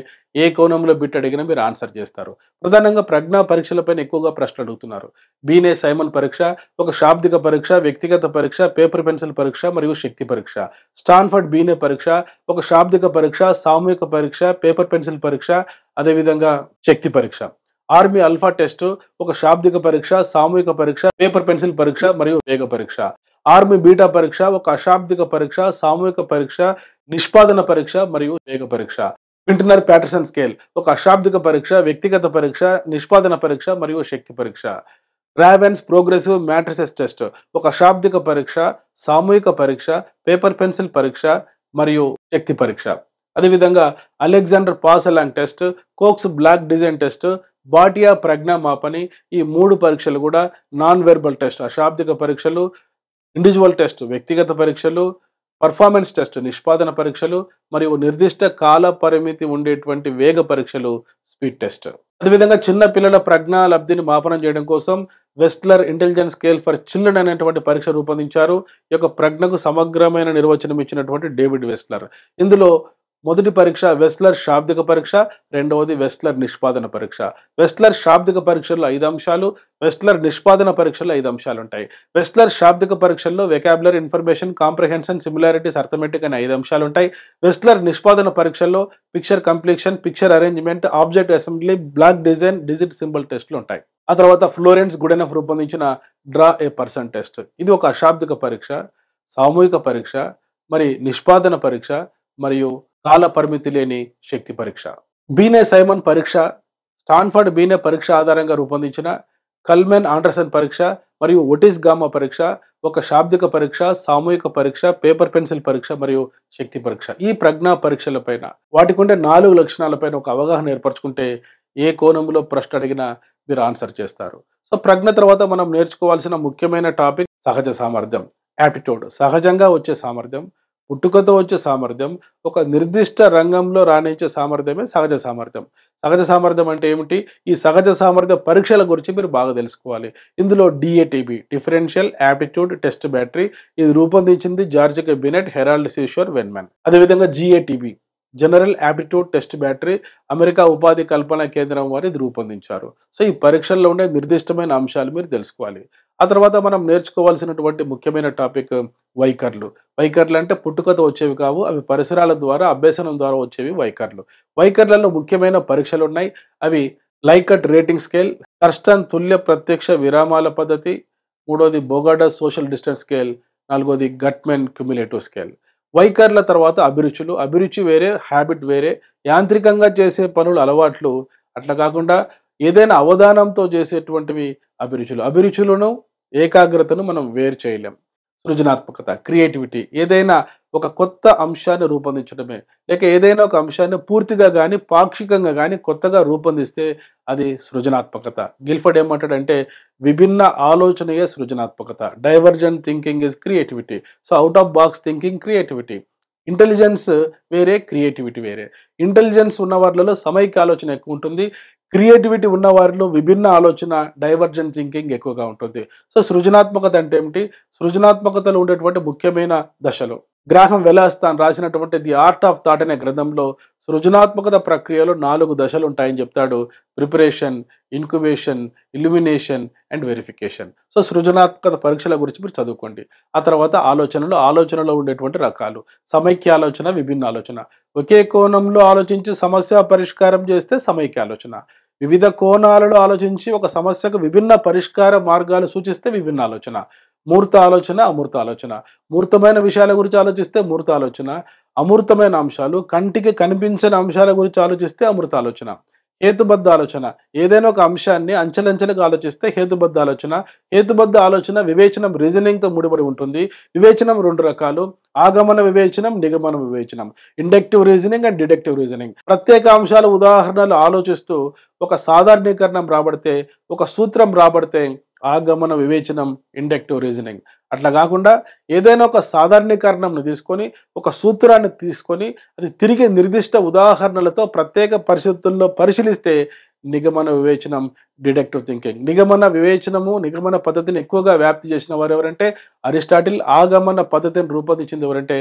ఏ కోణంలో బిట్ అడిగినా మీరు ఆన్సర్ చేస్తారు. ప్రధానంగా ప్రజ్ఞా పరీక్షలపైన ఎక్కువగా ప్రశ్నలు అడుగుతున్నారు. బీనే సైమన్ పరీక్ష, ఒక శాబ్దిక పరీక్ష, వ్యక్తిగత పరీక్ష, పేపర్ పెన్సిల్ పరీక్ష మరియు శక్తి పరీక్ష. స్టాన్ఫర్డ్ బీనే పరీక్ష, ఒక శాబ్దిక పరీక్ష, సామూహిక పరీక్ష, పేపర్ పెన్సిల్ పరీక్ష, అదేవిధంగా శక్తి పరీక్ష. ఆర్మీ అల్ఫా టెస్ట్, ఒక శాబ్దిక పరీక్ష, సామూహిక పరీక్ష, పేపర్ పెన్సిల్ పరీక్ష మరియు వేగ పరీక్ష. ఆర్మీ బీటా పరీక్ష, ఒక అశాబ్దిక పరీక్ష, సామూహిక పరీక్ష, నిష్పాదన పరీక్ష మరియు వేగ పరీక్ష. వింటనర్ ప్యాటర్సన్ స్కేల్, ఒక అశాబ్దిక పరీక్ష, వ్యక్తిగత పరీక్ష, నిష్పాదన పరీక్ష మరియు శక్తి పరీక్ష. రావెన్స్ ప్రోగ్రెసివ్ మ్యాట్రిసెస్ టెస్ట్, ఒక అశాబ్దిక పరీక్ష, సామూహిక పరీక్ష, పేపర్ పెన్సిల్ పరీక్ష మరియు శక్తి పరీక్ష. అదేవిధంగా Alexander pass along test, Kohs block design test, Bhatia ప్రజ్ఞా మాపని, ఈ 3 పరీక్షలు కూడా నాన్ వెర్బల్ టెస్ట్, అశాబ్దిక పరీక్షలు, ఇండివిజువల్ టెస్ట్, వ్యక్తిగత పరీక్షలు, పర్ఫార్మెన్స్ టెస్ట్, నిష్పాదన పరీక్షలు మరియు నిర్దిష్ట కాల పరిమితి ఉండేటువంటి వేగ పరీక్షలు, స్పీడ్ టెస్ట్. అదేవిధంగా చిన్న పిల్లల ప్రజ్ఞా లబ్ధిని మాపనం చేయడం కోసం వెస్ట్లర్ ఇంటెలిజెన్స్ స్కేల్ ఫర్ చిల్డ్రన్ అనేటువంటి పరీక్ష రూపొందించారు. ఈ యొక్క ప్రజ్ఞకు సమగ్రమైన నిర్వచనం ఇచ్చినటువంటి డేవిడ్ వెస్ట్లర్. ఇందులో మొదటి పరీక్ష వెస్ట్లర్ శాబ్దిక పరీక్ష, రెండవది వెస్ట్లర్ నిష్పాదన పరీక్ష. వెస్ట్లర్ శాబ్దిక పరీక్షల్లో 5 అంశాలు, వెస్ట్లర్ నిష్పాదన పరీక్షల్లో 5 అంశాలు ఉంటాయి. వెస్ట్లర్ శాబ్దిక పరీక్షల్లో vocabulary, information, comprehension, similarities, arithmetic అనే 5 అంశాలు ఉంటాయి. వెస్ట్లర్ నిష్పాదన పరీక్షల్లో picture completion, picture arrangement, object assembly, block design, digit symbol టెస్ట్లు ఉంటాయి. ఆ తర్వాత ఫ్లోరెన్స్ గుడెనఫ్ రూపొందించిన డ్రా ఏ పర్సన్ టెస్ట్. ఇది ఒక అశాబ్దిక పరీక్ష, సామూహిక పరీక్ష, మరి నిష్పాదన పరీక్ష మరియు కాల పరిమితి లేని శక్తి పరీక్ష. బీనే సైమన్ పరీక్ష, స్టాన్ఫర్డ్ బీనే పరీక్ష ఆధారంగా రూపొందించిన కల్మెన్ ఆండర్సన్ పరీక్ష మరియు ఒటిస్ గామా పరీక్ష, ఒక శాబ్దిక పరీక్ష, సామూహిక పరీక్ష, పేపర్ పెన్సిల్ పరీక్ష మరియు శక్తి పరీక్ష. ఈ ప్రజ్ఞా పరీక్షలపైన వాటికి ఉండే 4 లక్షణాలపైన ఒక అవగాహన ఏర్పరచుకుంటే ఏ కోణంలో ప్రశ్న అడిగినా మీరు ఆన్సర్ చేస్తారు. సో ప్రజ్ఞ తర్వాత మనం నేర్చుకోవాల్సిన ముఖ్యమైన టాపిక్ సహజ సామర్థ్యం, యాప్టిట్యూడ్. సహజంగా వచ్చే సామర్థ్యం, పుట్టుకతో వచ్చే సామర్థ్యం, ఒక నిర్దిష్ట రంగంలో రాణించే సామర్థ్యమే సహజ సామర్థ్యం. సహజ సామర్థ్యం అంటే ఏమిటి? ఈ సహజ సామర్థ్య పరీక్షల గురించి మీరు బాగా తెలుసుకోవాలి. ఇందులో DATB, differential aptitude test battery, ఇది రూపొందించింది George K Bennett, Harold Seashore Wesman. అదేవిధంగా GATB, general aptitude test battery, America ఉపాధి కల్పన కేంద్రం వారు ఇది రూపొందించారు. సో ఈ పరీక్షల్లో ఉండే నిర్దిష్టమైన అంశాలు మీరు తెలుసుకోవాలి. ఆ తర్వాత మనం నేర్చుకోవాల్సినటువంటి ముఖ్యమైన టాపిక్ వైఖరులు. వైఖరులు అంటే పుట్టుకతో వచ్చేవి కావు, అవి పరిసరాల ద్వారా, అభ్యసనం ద్వారా వచ్చేవి వైఖరులు. వైఖరులలో ముఖ్యమైన పరీక్షలు ఉన్నాయి. అవి లైకట్ రేటింగ్ స్కేల్, కర్స్టన్ తుల్య ప్రత్యక్ష విరామాల పద్ధతి, మూడోది బోగాడా సోషల్ డిస్టెన్స్ స్కేల్, నాలుగోది గట్మెన్ క్యుములేటివ్ స్కేల్. వైఖరుల తర్వాత అభిరుచులు. అభిరుచి వేరే, హ్యాబిట్ వేరే. యాంత్రికంగా చేసే పనులు అలవాట్లు, అట్లా కాకుండా ఏదైనా అవధానంతో చేసేటువంటివి అభిరుచులు. అభిరుచులను, ఏకాగ్రతను మనం వేరు చేయలేం. సృజనాత్మకత, క్రియేటివిటీ, ఏదైనా ఒక కొత్త అంశాన్ని రూపొందించడమే, లేక ఏదైనా ఒక అంశాన్ని పూర్తిగా కానీ పాక్షికంగా కానీ కొత్తగా రూపొందిస్తే అది సృజనాత్మకత. గిల్ఫర్డ్ ఏమంటాడంటే విభిన్న ఆలోచనయే సృజనాత్మకత. Divergent thinking is creativity. So out of box thinking creativity. Intelligence వేరే, క్రియేటివిటీ వేరే. ఇంటెలిజెన్స్ ఉన్న వారిలో సమైక్య ఆలోచన ఎక్కువ ఉంటుంది, క్రియేటివిటీ ఉన్న వారిలో విభిన్న ఆలోచన, డైవర్జెంట్ థింకింగ్ ఎక్కువగా ఉంటుంది. సో సృజనాత్మకత అంటే ఏమిటి? సృజనాత్మకతలో ఉండేటువంటి ముఖ్యమైన దశలు. గ్రాహం వెలాస్తాన్ రాసినటువంటి ది ఆర్ట్ ఆఫ్ థాట్ అనే గ్రంథంలో సృజనాత్మకత ప్రక్రియలో 4 దశలు ఉంటాయని చెప్తాడు. Preparation, incubation, illumination and verification. So సృజనాత్మకత పరీక్షల గురించి మీరు చదువుకోండి. ఆ తర్వాత ఆలోచనలో ఉండేటువంటి రకాలు. సమైక్య ఆలోచన, విభిన్న ఆలోచన. ఒకే కోణంలో ఆలోచించి సమస్య పరిష్కారం చేస్తే సమైక్య ఆలోచన. వివిధ కోణాలలో ఆలోచించి ఒక సమస్యకు విభిన్న పరిష్కార మార్గాలు సూచిస్తే విభిన్న ఆలోచన. మూర్త ఆలోచన, అమూర్త ఆలోచన. మూర్తమైన విషయాల గురించి ఆలోచిస్తే మూర్త ఆలోచన. అమూర్తమైన అంశాలు, కంటికి కనిపించని అంశాల గురించి ఆలోచిస్తే అమృత ఆలోచన. హేతుబద్ధ ఆలోచన, ఏదైనా ఒక అంశాన్ని అంచెలంచెలుగా ఆలోచిస్తే హేతుబద్ధ ఆలోచన. హేతుబద్ధ ఆలోచన వివేచనం, రీజనింగ్తో ముడిపడి ఉంటుంది. వివేచనం 2 రకాలు: ఆగమన వివేచనం, నిగమన వివేచనం. Inductive reasoning and deductive reasoning. ప్రత్యేక అంశాల ఉదాహరణలు ఆలోచిస్తూ ఒక సాధారణీకరణం రాబడితే, ఒక సూత్రం రాబడితే ఆగమన వివేచనం, ఇండక్టివ్ రీజనింగ్. అట్లా కాకుండా ఏదైనా ఒక సాధారణీకరణంను తీసుకొని, ఒక సూత్రాన్ని తీసుకొని, అది తిరిగి నిర్దిష్ట ఉదాహరణలతో ప్రత్యేక పరిస్థితుల్లో పరిశీలిస్తే నిగమన వివేచనం, డిడక్టివ్ థింకింగ్. నిగమన వివేచనము, నిగమన పద్ధతిని ఎక్కువగా వ్యాప్తి చేసిన వారు ఎవరంటే అరిస్టాటిల్. ఆగమన పద్ధతిని రూపొందించింది ఎవరంటే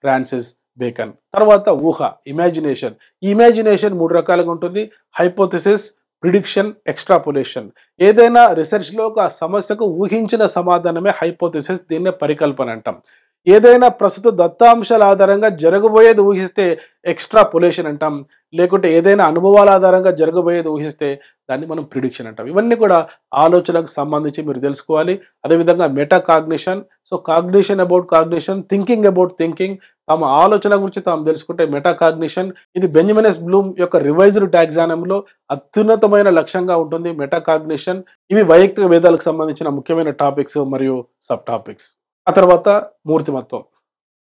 ఫ్రాన్సిస్ బేకన్. తర్వాత ఊహ, ఇమాజినేషన్. ఈ ఇమాజినేషన్ 3 రకాలుగా ఉంటుంది. Hypothesis, prediction, extrapolation. ఏదైనా రీసెర్చ్‌లో ఒక సమస్యకు ఊహించిన సమాధానమే హైపోథెసిస్. దీన్నే పరికల్పన అంటాం. ఏదైనా ప్రస్తుత దత్తాంశాల ఆధారంగా జరగబోయేది ఊహిస్తే ఎక్స్ట్రాపులేషన్ అంటాం. లేకుంటే ఏదైనా అనుభవాల ఆధారంగా జరగబోయేది ఊహిస్తే దాన్ని మనం ప్రిడిక్షన్ అంటాం. ఇవన్నీ కూడా ఆలోచనకు సంబంధించి మీరు తెలుసుకోవాలి. అదేవిధంగా meta cognition. So cognition about cognition, thinking about thinking. తమ ఆలోచన గురించి తాము తెలుసుకుంటే మెటా కాగ్నిషన్. ఇది బెంజమిన్ ఎస్ బ్లూమ్ యొక్క రివైజ్డ్ టాక్సానమీలో అత్యున్నతమైన లక్ష్యంగా ఉంటుంది మెటా కాగ్నిషన్. ఇవి వైయక్తిక భేదాలకు సంబంధించిన ముఖ్యమైన టాపిక్స్ మరియు సబ్ టాపిక్స్. ఆ తర్వాత మూర్తిమత్వం.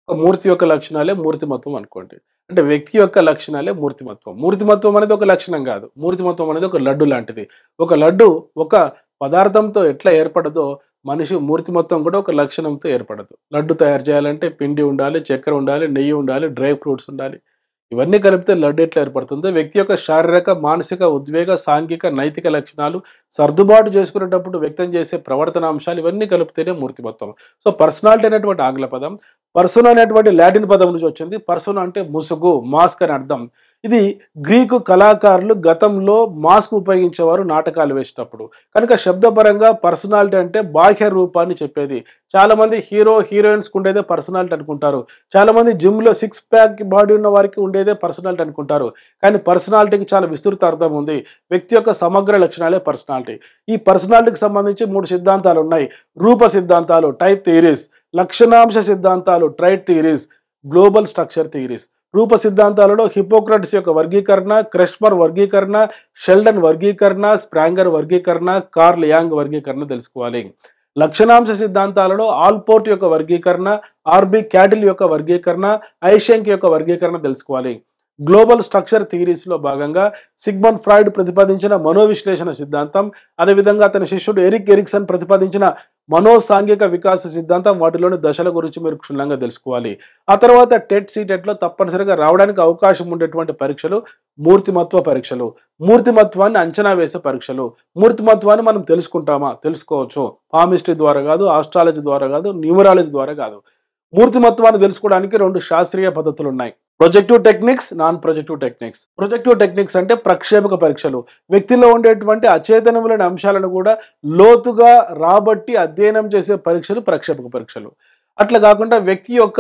ఒక మూర్తి యొక్క లక్షణాలే మూర్తిమత్వం అనుకోండి. అంటే వ్యక్తి యొక్క లక్షణాలే మూర్తిమత్వం. మూర్తిమత్వం అనేది ఒక లక్షణం కాదు. మూర్తిమత్వం అనేది ఒక లడ్డు లాంటిది. ఒక లడ్డు ఒక పదార్థంతో ఎట్లా ఏర్పడదో మనిషి మూర్తిమత్వం కూడా ఒక లక్షణంతో ఏర్పడదు. లడ్డు తయారు చేయాలంటే పిండి ఉండాలి, చక్కెర ఉండాలి, నెయ్యి ఉండాలి, డ్రై ఫ్రూట్స్ ఉండాలి. ఇవన్నీ కలిపితే లడ్డు ఎట్లా ఏర్పడుతుందో వ్యక్తి యొక్క శారీరక, మానసిక, ఉద్వేగ, సాంఘిక, నైతిక లక్షణాలు సర్దుబాటు చేసుకునేటప్పుడు వ్యక్తం చేసే ప్రవర్తన అంశాలు ఇవన్నీ కలిపితేనే మూర్తిమత్వం. సో పర్సనాలిటీ అనేటువంటి ఆంగ్ల పదం పర్సన్ అనేటువంటి లాటిన్ పదం నుంచి వచ్చింది. పర్సన్ అంటే ముసుగు, మాస్క్ అని అర్థం. ఇది గ్రీకు కళాకారులు గతంలో మాస్క్ ఉపయోగించేవారు నాటకాలు వేసినప్పుడు. కనుక శబ్దపరంగా పర్సనాలిటీ అంటే బాహ్య రూపాన్ని చెప్పేది. చాలా మంది హీరో హీరోయిన్స్ ఉండేదే పర్సనాలిటీ అనుకుంటారు. చాలా మంది జిమ్ లో 6 ప్యాక్ బాడీ ఉన్న వారికి ఉండేదే పర్సనాలిటీ అనుకుంటారు. కానీ పర్సనాలిటీకి చాలా విస్తృత అర్థం ఉంది. వ్యక్తి యొక్క సమగ్ర లక్షణాలే పర్సనాలిటీ. ఈ పర్సనాలిటీకి సంబంధించి 3 సిద్ధాంతాలు ఉన్నాయి. రూప సిద్ధాంతాలు, టైప్ థియరీస్. లక్షణాంశ సిద్ధాంతాలు, trait theories. Global structure theories. రూప సిద్ధాంతాలలో హిపోక్రట్స్ యొక్క వర్గీకరణ, క్రెస్పర్ వర్గీకరణ, షెల్డన్ వర్గీకరణ, స్ప్రాంగర్ వర్గీకరణ, కార్ల్ యాంగ్ వర్గీకరణ తెలుసుకోవాలి. లక్షణాంశ సిద్ధాంతాలలో ఆల్పోర్ట్ యొక్క వర్గీకరణ, ఆర్బి క్యాటిల్ యొక్క వర్గీకరణ, ఐషెంక్ యొక్క వర్గీకరణ తెలుసుకోవాలి. గ్లోబల్ స్ట్రక్చర్ థియరీస్ లో భాగంగా సిగ్మండ్ ఫ్రాయిడ్ ప్రతిపాదించిన మనోవిశ్లేషణ సిద్ధాంతం, అదేవిధంగా అతని శిష్యుడు ఎరిక్ ఎరిక్సన్ ప్రతిపాదించిన మనోసాంఘిక వికాస సిద్ధాంతం, వాటిలోని దశల గురించి మీరు క్షుణ్ణంగా తెలుసుకోవాలి. ఆ తర్వాత టెట్ సీటెట్ లో తప్పనిసరిగా రావడానికి అవకాశం ఉండేటువంటి పరీక్షలు మూర్తిమత్వ పరీక్షలు. మూర్తిమత్వాన్ని అంచనా వేసే పరీక్షలు. మూర్తిమత్వాన్ని మనం తెలుసుకుంటామా? తెలుసుకోవచ్చు. పామిస్ట్రీ ద్వారా కాదు, ఆస్ట్రాలజీ ద్వారా కాదు, న్యూమరాలజీ ద్వారా కాదు. మూర్తిమత్వాన్ని తెలుసుకోవడానికి 2 శాస్త్రీయ పద్ధతులు ఉన్నాయి. Projective techniques, non projective techniques. Projective techniques అంటే ప్రక్షేపక పరీక్షలు. వ్యక్తిలో ఉండేటువంటి అచేతనములైన అంశాలను కూడా లోతుగా రాబట్టి అధ్యయనం చేసే పరీక్షలు ప్రక్షేపక పరీక్షలు. అట్లా కాకుండా వ్యక్తి యొక్క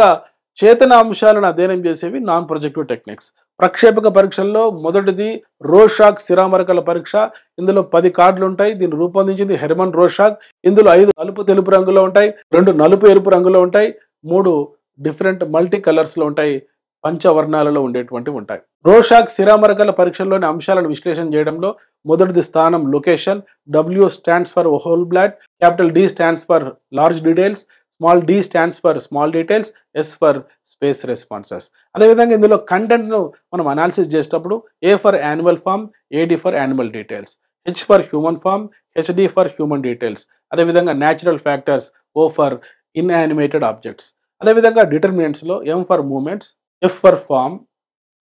చేతన అంశాలను అధ్యయనం చేసేవి నాన్ ప్రొజెక్టివ్ టెక్నిక్స్. ప్రక్షేపక పరీక్షల్లో మొదటిది రోషాక్ శిరామరకల పరీక్ష. ఇందులో 10 కార్డులు ఉంటాయి. దీన్ని రూపొందించింది హెర్మన్ రోషాక్. ఇందులో 5 నలుపు తెలుపు రంగులో ఉంటాయి, 2 నలుపు ఎరుపు రంగులో ఉంటాయి, 3 డిఫరెంట్ మల్టీ కలర్స్ లో ఉంటాయి, పంచవర్ణాలలో ఉండేటువంటివి ఉంటాయి. రోషాక్ శిరామరకల పరీక్షల్లోని అంశాలను విశ్లేషణ చేయడంలో మొదటిది స్థానం location. W stands for whole blot, capital D stands for large details, small d stands for small details, S for space responses. అదేవిధంగా ఇందులో కంటెంట్ ను మనం అనాలిసిస్ చేసేటప్పుడు A for annual form, AD for animal details, H for human form, HD for human details. అదేవిధంగా natural factors, O for inanimate objects. అదేవిధంగా determinants లో M for movements, F for form,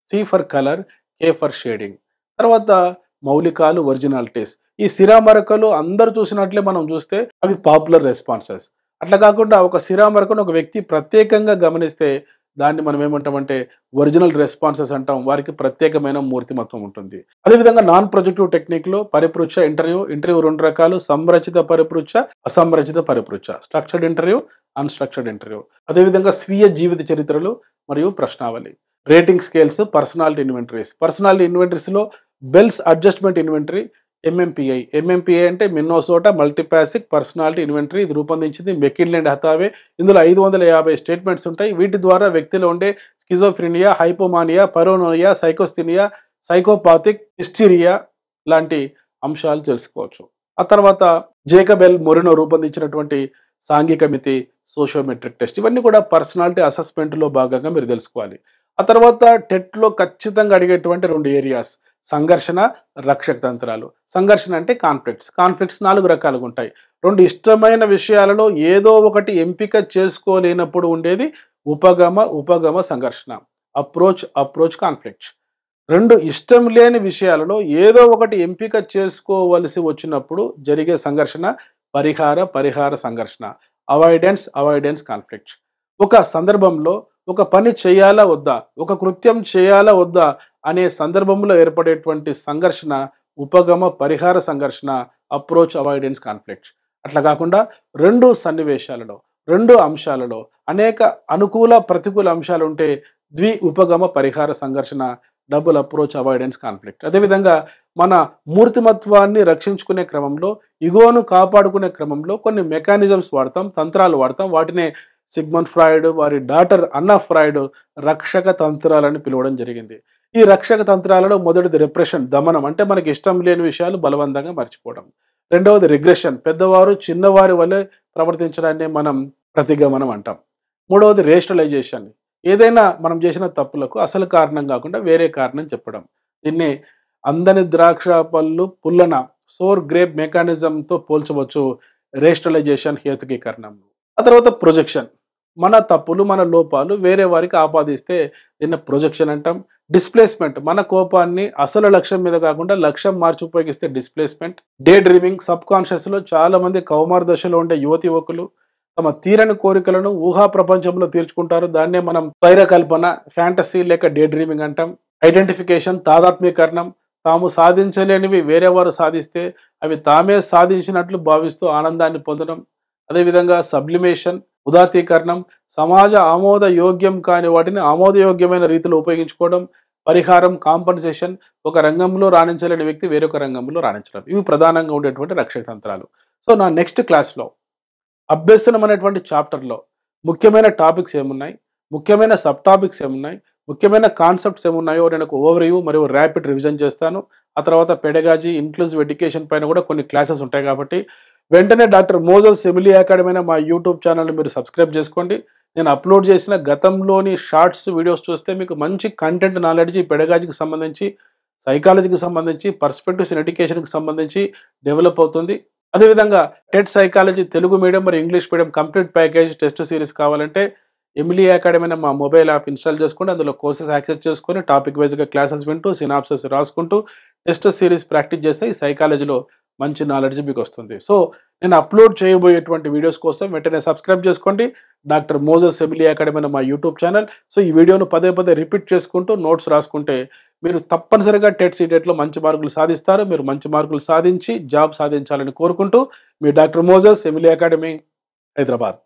C for colour, K for shading. తర్వాత మౌలికాలు, originalities. ఈ శిరామరకలు అందరూ చూసినట్లే మనం చూస్తే అవి popular responses. అట్లా కాకుండా ఒక శిరామరకను ఒక వ్యక్తి ప్రత్యేకంగా గమనిస్తే దాన్ని మనం ఏమంటామంటే ఒరిజినల్ రెస్పాన్సెస్ అంటాం. వారికి ప్రత్యేకమైన మూర్తిమత్వం ఉంటుంది. అదేవిధంగా నాన్ ప్రొజెక్టివ్ టెక్నిక్ లో పరిపృచ్ఛ, ఇంటర్వ్యూ. ఇంటర్వ్యూ 2 రకాలు: సంరచిత పరిపృచ్ఛ, అసంరచిత పరిపృచ్ఛ. Structured interview, unstructured interview. అదేవిధంగా స్వీయ జీవిత చరిత్రలు మరియు ప్రశ్నావళి. Rating scales, personality inventories. Personality inventories లో Bell's adjustment inventory, MMPI. MMPI అంటే మిన్నోసోటా మల్టీపాసిక్ పర్సనాలిటీ ఇన్వెంటరీ. ఇది రూపొందించింది మెకిన్లీ అండ్ హతావే. ఇందులో 550 స్టేట్మెంట్స్ ఉంటాయి. వీటి ద్వారా వ్యక్తిలో ఉండే స్కిజోఫ్రినియా, హైపోమానియా, పరోనోయా, సైకోస్థినియా, సైకోపాథిక్ హిస్టీరియా లాంటి అంశాలు తెలుసుకోవచ్చు. ఆ తర్వాత జేకబ్ ఎల్ మొరినో రూపొందించినటువంటి సాంఘిక మితి, సోషియోమెట్రిక్ టెస్ట్. ఇవన్నీ కూడా పర్సనాలిటీ అసెస్మెంట్ లో భాగంగా మీరు తెలుసుకోవాలి. ఆ తర్వాత టెట్ లో ఖచ్చితంగా అడిగేటువంటి 2 ఏరియాస్: సంఘర్షణ, రక్షక తంత్రాలు. సంఘర్షణ అంటే కాన్ఫ్లిక్ట్స్. కాన్ఫ్లిక్ట్స్ 4 రకాలుగా ఉంటాయి. 2 ఇష్టమైన విషయాలలో ఏదో ఒకటి ఎంపిక చేసుకోలేనప్పుడు ఉండేది ఉపగమ సంఘర్షణ. Approach conflict. 2 ఇష్టం లేని విషయాలలో ఏదో ఒకటి ఎంపిక చేసుకోవలసి వచ్చినప్పుడు జరిగే సంఘర్షణ పరిహార సంఘర్షణ. Avoidance conflict. ఒక సందర్భంలో ఒక పని చేయాలా వద్దా, ఒక కృత్యం చేయాలా వద్దా అనే సందర్భంలో ఏర్పడేటువంటి సంఘర్షణ పరిహార సంఘర్షణ, అవాయిడెన్స్ కాన్ఫ్లిక్ట్. అట్లా కాకుండా 2 సన్నివేశాలలో 2 అంశాలలో అనేక అనుకూల ప్రతికూల అంశాలు ఉంటే పరిహార సంఘర్షణ, అవాయిడెన్స్ కాన్ఫ్లిక్ట్. అదేవిధంగా మన మూర్తిమత్వాన్ని రక్షించుకునే క్రమంలో, ఇగోను కాపాడుకునే క్రమంలో కొన్ని మెకానిజమ్స్ వాడతాం, తంత్రాలు వాడతాం. వాటినే సిగ్మండ్ ఫ్రాయిడ్, వారి డాటర్ అన్నా ఫ్రాయిడ్ రక్షక తంత్రాలని పిలవడం జరిగింది. ఈ రక్షక తంత్రాలలో మొదటిది రిప్రెషన్, దమనం. అంటే మనకి ఇష్టం లేని విషయాలు బలవంతంగా మర్చిపోవడం. రెండవది రిగ్రెషన్, పెద్దవారు చిన్నవారి వలె ప్రవర్తించడాన్ని మనం ప్రతిగమనం అంటాం. మూడవది రేషనలైజేషన్, ఏదైనా మనం చేసిన తప్పులకు అసలు కారణం కాకుండా వేరే కారణం చెప్పడం. దీన్ని అందని ద్రాక్ష పళ్ళు పుల్లన, సోర్ గ్రేప్ మెకానిజంతో పోల్చవచ్చు. రేషనలైజేషన్, హేతుకీకరణం. ఆ తర్వాత ప్రొజెక్షన్, మన తప్పులు మన లోపాలు వేరే వారికి ఆపాదిస్తే దీన్ని ప్రొజెక్షన్ అంటాం. డిస్ప్లేస్మెంట్, మన కోపాన్ని అసలు లక్ష్యం మీద కాకుండా లక్ష్యం మార్చి ఉపయోగిస్తే displacement. Day dreaming, sub conscious లో చాలా మంది కౌమార దశలో ఉండే యువకులు తమ తీరని కోరికలను ఊహా ప్రపంచంలో తీర్చుకుంటారు. దాన్నే మనం స్వైరకల్పన, ఫ్యాంటసీ లేక డే డ్రీమింగ్ అంటాం. ఐడెంటిఫికేషన్, తాదాత్మ్యకరణం, తాము సాధించలేనివి వేరే వారు సాధిస్తే అవి తామే సాధించినట్లు భావిస్తూ ఆనందాన్ని పొందడం. అదేవిధంగా సబ్లిమేషన్, ఉదాత్తీకరణం, సమాజ ఆమోదయోగ్యం కాని వాటిని ఆమోదయోగ్యమైన రీతిలో ఉపయోగించుకోవడం. పరిహారం, కాంపన్సేషన్, ఒక రంగంలో రాణించలేని వ్యక్తి వేరొక రంగంలో రాణించడం. ఇవి ప్రధానంగా ఉండేటువంటి రక్షక తంత్రాలు. సో నా నెక్స్ట్ క్లాస్లో అభ్యసనం అనేటువంటి చాప్టర్లో ముఖ్యమైన టాపిక్స్ ఏమున్నాయి, ముఖ్యమైన సబ్ టాపిక్స్ ఏమున్నాయి, ముఖ్యమైన కాన్సెప్ట్స్ ఏమున్నాయో నేను ఒక ఓవర్వ్యూ మరియు ర్యాపిడ్ రివిజన్ చేస్తాను. ఆ తర్వాత పెడగాజీ, ఇన్క్లూజివ్ ఎడ్యుకేషన్ పైన కూడా కొన్ని క్లాసెస్ ఉంటాయి. కాబట్టి వెంటనే డాక్టర్ మోజస్ ఎమిలీ అకాడమీ అనే మా యూట్యూబ్ ఛానల్ని మీరు సబ్స్క్రైబ్ చేసుకోండి. నేను అప్లోడ్ చేసిన గతంలోని షార్ట్స్ వీడియోస్ చూస్తే మీకు మంచి కంటెంట్ నాలెడ్జ్ పెడగాజీకి సంబంధించి, సైకాలజీకి సంబంధించి, పర్స్పెక్టివ్స్ ఇన్ ఎడ్యుకేషన్కి సంబంధించి డెవలప్ అవుతుంది. అదేవిధంగా టెట్ సైకాలజీ తెలుగు మీడియం మరియు English medium complete package test series కావాలంటే ఎమిలీ అకాడమీ అనే మా మొబైల్ యాప్ ఇన్స్టాల్ చేసుకుని అందులో కోర్సెస్ యాక్సెస్ చేసుకొని టాపిక్ వైజ్గా క్లాసెస్ వింటూ సినాప్సెస్ రాసుకుంటూ టెస్ట్ సిరీస్ ప్రాక్టీస్ చేస్తే ఈ సైకాలజీలో మంచి నాలెడ్జ్ మీకు వస్తుంది. సో నేను అప్లోడ్ చేయబోయేటువంటి వీడియోస్ కోసం వెంటనే సబ్స్క్రైబ్ చేసుకోండి. డాక్టర్ మోజస్ ఎమిలీ అకాడమీ అనే మా యూట్యూబ్ ఛానల్. సో ఈ వీడియోను పదే రిపీట్ చేసుకుంటూ నోట్స్ రాసుకుంటే మీరు తప్పనిసరిగా టెట్ సీటెట్లో మంచి మార్కులు సాధిస్తారు. మీరు మంచి మార్కులు సాధించి జాబ్ సాధించాలని కోరుకుంటూ మీ doctor Moses Emily academy, Hyderabad.